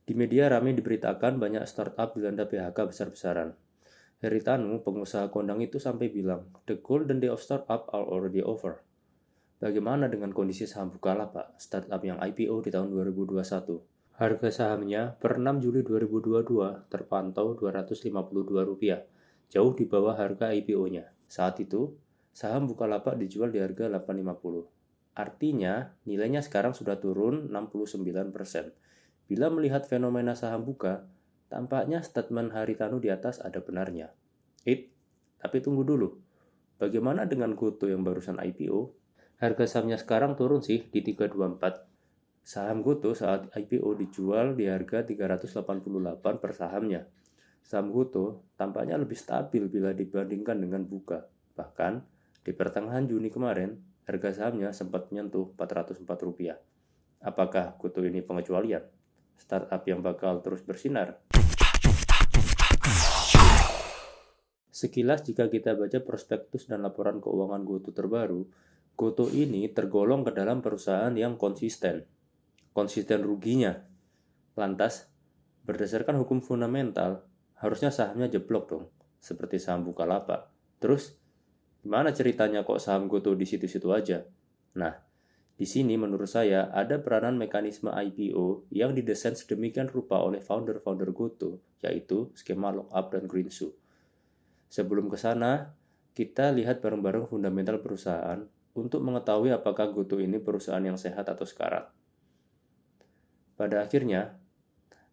Di media ramai diberitakan banyak startup dilanda PHK besar-besaran. Heritanu, pengusaha kondang itu sampai bilang, "The golden day of startup are already over." Bagaimana dengan kondisi saham Bukalapak, startup yang IPO di tahun 2021? Harga sahamnya per 6 Juli 2022 terpantau Rp252, jauh di bawah harga IPO-nya. Saat itu, saham Bukalapak dijual di harga Rp850. Artinya, nilainya sekarang sudah turun 69%. Bila melihat fenomena saham Buka, tampaknya statement Haritanu di atas ada benarnya. Tapi tunggu dulu. Bagaimana dengan GoTo yang barusan IPO? Harga sahamnya sekarang turun sih di 324. Saham GoTo saat IPO dijual di harga 388 per sahamnya. Saham GoTo tampaknya lebih stabil bila dibandingkan dengan Buka. Bahkan, di pertengahan Juni kemarin, harga sahamnya sempat menyentuh Rp404. Apakah GoTo ini pengecualian? Startup yang bakal terus bersinar? Sekilas jika kita baca prospektus dan laporan keuangan GoTo terbaru, GoTo ini tergolong ke dalam perusahaan yang konsisten ruginya. Lantas, berdasarkan hukum fundamental, harusnya sahamnya jeblok dong, seperti saham Bukalapak. Terus, gimana ceritanya kok saham GoTo di situ-situ aja? Nah, di sini menurut saya ada peranan mekanisme IPO yang didesain sedemikian rupa oleh founder-founder GoTo, yaitu skema lockup dan greenshoe. Sebelum ke sana, kita lihat bareng-bareng fundamental perusahaan untuk mengetahui apakah GoTo ini perusahaan yang sehat atau sekarat. Pada akhirnya,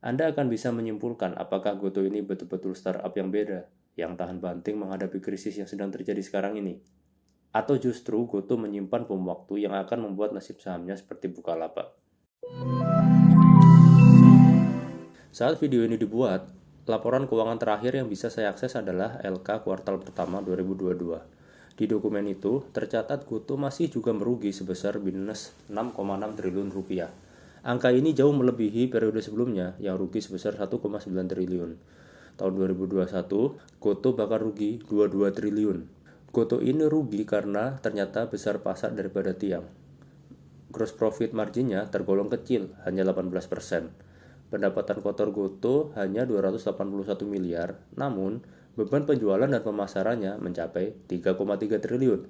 Anda akan bisa menyimpulkan apakah GoTo ini betul-betul startup yang beda, yang tahan banting menghadapi krisis yang sedang terjadi sekarang ini. Atau justru GoTo menyimpan bom waktu yang akan membuat nasib sahamnya seperti Bukalapak. Saat video ini dibuat, laporan keuangan terakhir yang bisa saya akses adalah LK kuartal pertama 2022. Di dokumen itu, tercatat GoTo masih juga merugi sebesar minus 6,6 triliun rupiah. Angka ini jauh melebihi periode sebelumnya yang rugi sebesar 1,9 triliun. Tahun 2021, GoTo bakal rugi 22 triliun. GoTo ini rugi karena ternyata besar pasak daripada tiang. Gross profit marginnya tergolong kecil, hanya 18%. Pendapatan kotor GoTo hanya 281 miliar, namun beban penjualan dan pemasarannya mencapai 3,3 triliun.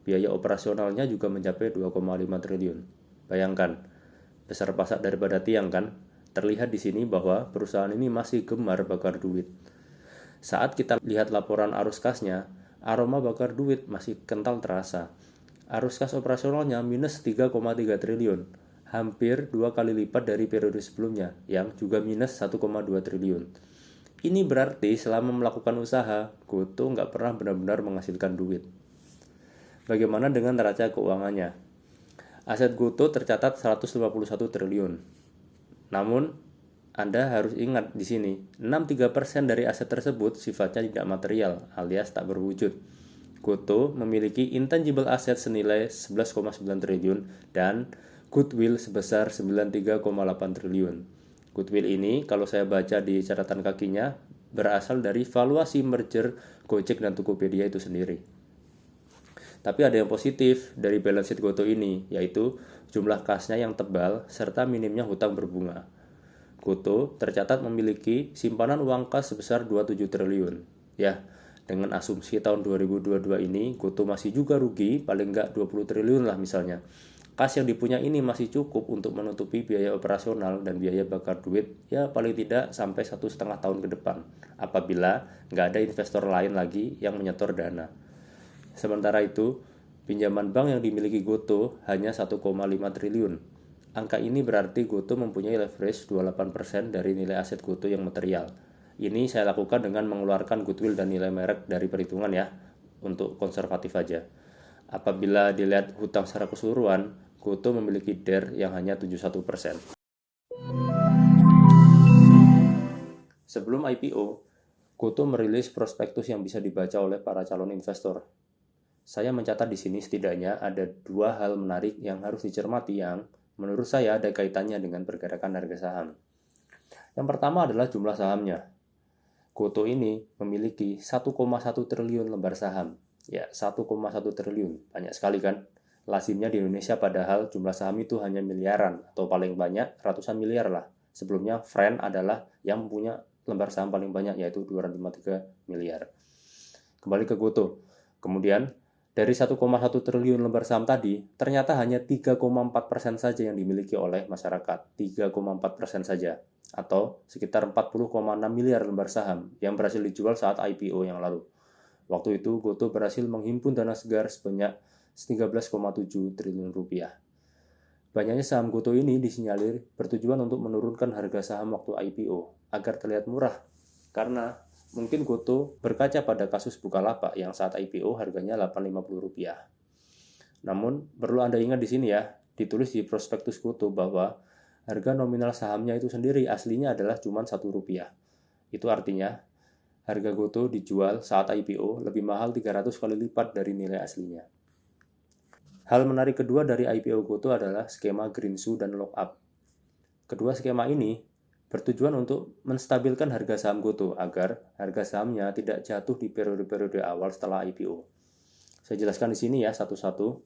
Biaya operasionalnya juga mencapai 2,5 triliun. Bayangkan, besar pasak daripada tiang kan? Terlihat di sini bahwa perusahaan ini masih gemar bakar duit. Saat kita lihat laporan arus kasnya, aroma bakar duit masih kental terasa. Arus kas operasionalnya minus 3,3 triliun, hampir 2 kali lipat dari periode sebelumnya yang juga minus 1,2 triliun. Ini berarti selama melakukan usaha, GoTo nggak pernah benar-benar menghasilkan duit. Bagaimana dengan neraca keuangannya? Aset GoTo tercatat 151 triliun. Namun, Anda harus ingat di sini, 63% dari aset tersebut sifatnya tidak material alias tak berwujud. GoTo memiliki intangible asset senilai 11,9 triliun dan goodwill sebesar 93,8 triliun. Goodwill ini, kalau saya baca di catatan kakinya, berasal dari valuasi merger Gojek dan Tokopedia itu sendiri. Tapi ada yang positif dari balance sheet GoTo ini, yaitu jumlah kasnya yang tebal serta minimnya hutang berbunga. GoTo tercatat memiliki simpanan uang kas sebesar 27 triliun. Ya, dengan asumsi tahun 2022 ini, GoTo masih juga rugi, paling nggak 20 triliun lah misalnya. Kas yang dipunya ini masih cukup untuk menutupi biaya operasional dan biaya bakar duit, ya paling tidak sampai 1,5 tahun ke depan, apabila nggak ada investor lain lagi yang menyetor dana. Sementara itu, pinjaman bank yang dimiliki GoTo hanya 1,5 triliun. Angka ini berarti GoTo mempunyai leverage 28% dari nilai aset GoTo yang material. Ini saya lakukan dengan mengeluarkan goodwill dan nilai merek dari perhitungan ya, untuk konservatif aja. Apabila dilihat hutang secara keseluruhan, GoTo memiliki DER yang hanya 71%. Sebelum IPO, GoTo merilis prospektus yang bisa dibaca oleh para calon investor. Saya mencatat di sini setidaknya ada 2 hal menarik yang harus dicermati yang menurut saya ada kaitannya dengan pergerakan harga saham. Yang pertama adalah jumlah sahamnya. GoTo ini memiliki 1,1 triliun lembar saham. Ya, 1,1 triliun. Banyak sekali kan? Lazimnya di Indonesia padahal jumlah saham itu hanya miliaran atau paling banyak ratusan miliar lah. Sebelumnya Friend adalah yang punya lembar saham paling banyak, yaitu 253 miliar. Kembali ke Gotoh. Kemudian dari 1,1 triliun lembar saham tadi, ternyata hanya 3,4% saja yang dimiliki oleh masyarakat. 3,4% saja, atau sekitar 40,6 miliar lembar saham yang berhasil dijual saat IPO yang lalu. Waktu itu, Gotoh berhasil menghimpun dana segar sebanyak 13,7 triliun rupiah. Banyaknya saham Gotoh ini disinyalir bertujuan untuk menurunkan harga saham waktu IPO agar terlihat murah, karena mungkin Gotoh berkaca pada kasus Bukalapak yang saat IPO harganya Rp850. Namun, perlu Anda ingat di sini ya, ditulis di prospektus Gotoh bahwa harga nominal sahamnya itu sendiri aslinya adalah cuma Rp1. Itu artinya harga Gotoh dijual saat IPO lebih mahal 300 kali lipat dari nilai aslinya. Hal menarik kedua dari IPO Gotoh adalah skema Greenshoe dan Lockup. Kedua skema ini bertujuan untuk menstabilkan harga saham Gotoh agar harga sahamnya tidak jatuh di periode-periode awal setelah IPO. Saya jelaskan di sini ya satu-satu.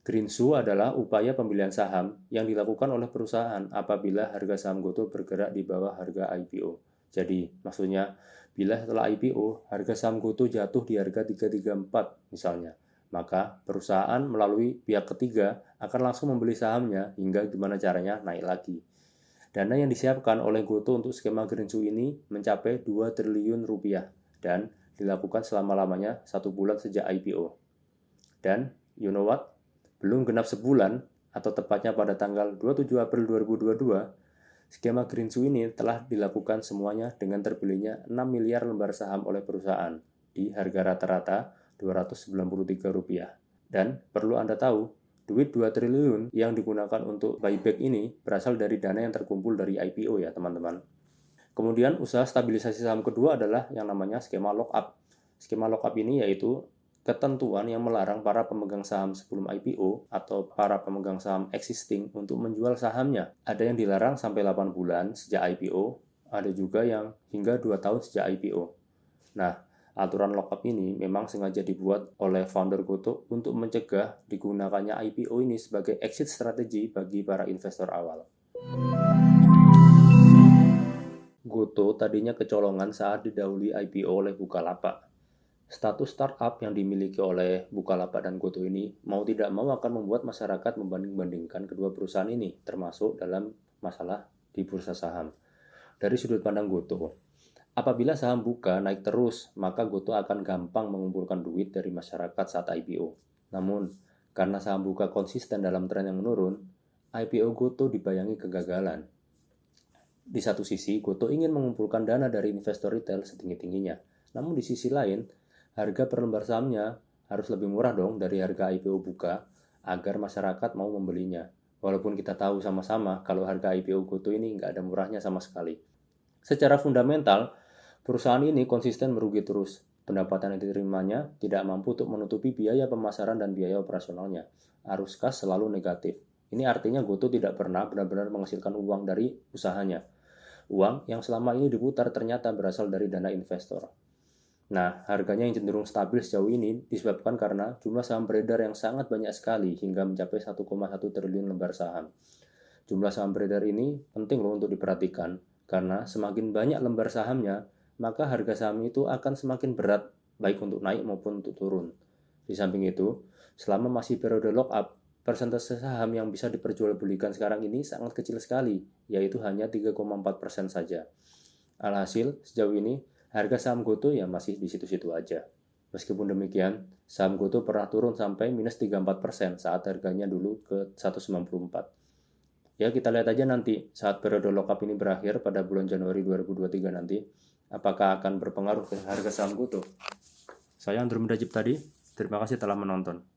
Greenshoe adalah upaya pembelian saham yang dilakukan oleh perusahaan apabila harga saham Gotoh bergerak di bawah harga IPO. Jadi, maksudnya, bila setelah IPO, harga saham Gotoh jatuh di harga 334 misalnya, maka perusahaan melalui pihak ketiga akan langsung membeli sahamnya hingga gimana caranya naik lagi. Dana yang disiapkan oleh Gotoh untuk skema Greenshoe ini mencapai 2 triliun rupiah dan dilakukan selama-lamanya 1 bulan sejak IPO. Dan, you know what? Belum genap sebulan, atau tepatnya pada tanggal 27 April 2022, skema Greenshoe ini telah dilakukan semuanya dengan terpilihnya 6 miliar lembar saham oleh perusahaan di harga rata-rata Rp293. Dan perlu Anda tahu, duit 2 triliun yang digunakan untuk buyback ini berasal dari dana yang terkumpul dari IPO ya teman-teman. Kemudian usaha stabilisasi saham kedua adalah yang namanya skema lockup. Skema lockup ini yaitu ketentuan yang melarang para pemegang saham sebelum IPO atau para pemegang saham existing untuk menjual sahamnya. Ada yang dilarang sampai 8 bulan sejak IPO, ada juga yang hingga 2 tahun sejak IPO. Nah, aturan lockup ini memang sengaja dibuat oleh founder Gotoh untuk mencegah digunakannya IPO ini sebagai exit strategi bagi para investor awal. Gotoh tadinya kecolongan saat didahului IPO oleh Bukalapak. Status startup yang dimiliki oleh Bukalapak dan Gotoh ini mau tidak mau akan membuat masyarakat membanding-bandingkan kedua perusahaan ini, termasuk dalam masalah di bursa saham. Dari sudut pandang Gotoh, apabila saham Buka naik terus, maka Gotoh akan gampang mengumpulkan duit dari masyarakat saat IPO. Namun, karena saham Buka konsisten dalam tren yang menurun, IPO Gotoh dibayangi kegagalan. Di satu sisi, Gotoh ingin mengumpulkan dana dari investor retail setinggi-tingginya. Namun di sisi lain, harga per lembar sahamnya harus lebih murah dong dari harga IPO Buka agar masyarakat mau membelinya. Walaupun kita tahu sama-sama kalau harga IPO Gotoh ini nggak ada murahnya sama sekali. Secara fundamental, perusahaan ini konsisten merugi terus. Pendapatan yang diterimanya tidak mampu untuk menutupi biaya pemasaran dan biaya operasionalnya. Arus kas selalu negatif. Ini artinya Gotoh tidak pernah benar-benar menghasilkan uang dari usahanya. Uang yang selama ini diputar ternyata berasal dari dana investor. Nah, harganya yang cenderung stabil sejauh ini disebabkan karena jumlah saham beredar yang sangat banyak sekali hingga mencapai 1,1 triliun lembar saham. Jumlah saham beredar ini penting loh untuk diperhatikan, karena semakin banyak lembar sahamnya, maka harga saham itu akan semakin berat, baik untuk naik maupun untuk turun. Di samping itu, selama masih periode lockup, persentase saham yang bisa diperjualbelikan sekarang ini sangat kecil sekali, yaitu hanya 3,4% saja. Alhasil, sejauh ini, harga saham Gotoh ya masih di situ-situ aja. Meskipun demikian, saham Gotoh pernah turun sampai minus 34% saat harganya dulu ke 194. Ya, kita lihat aja nanti saat periode lockup ini berakhir pada bulan Januari 2023 nanti, apakah akan berpengaruh ke harga saham Gotoh. Saya Andrew Mudajib tadi, terima kasih telah menonton.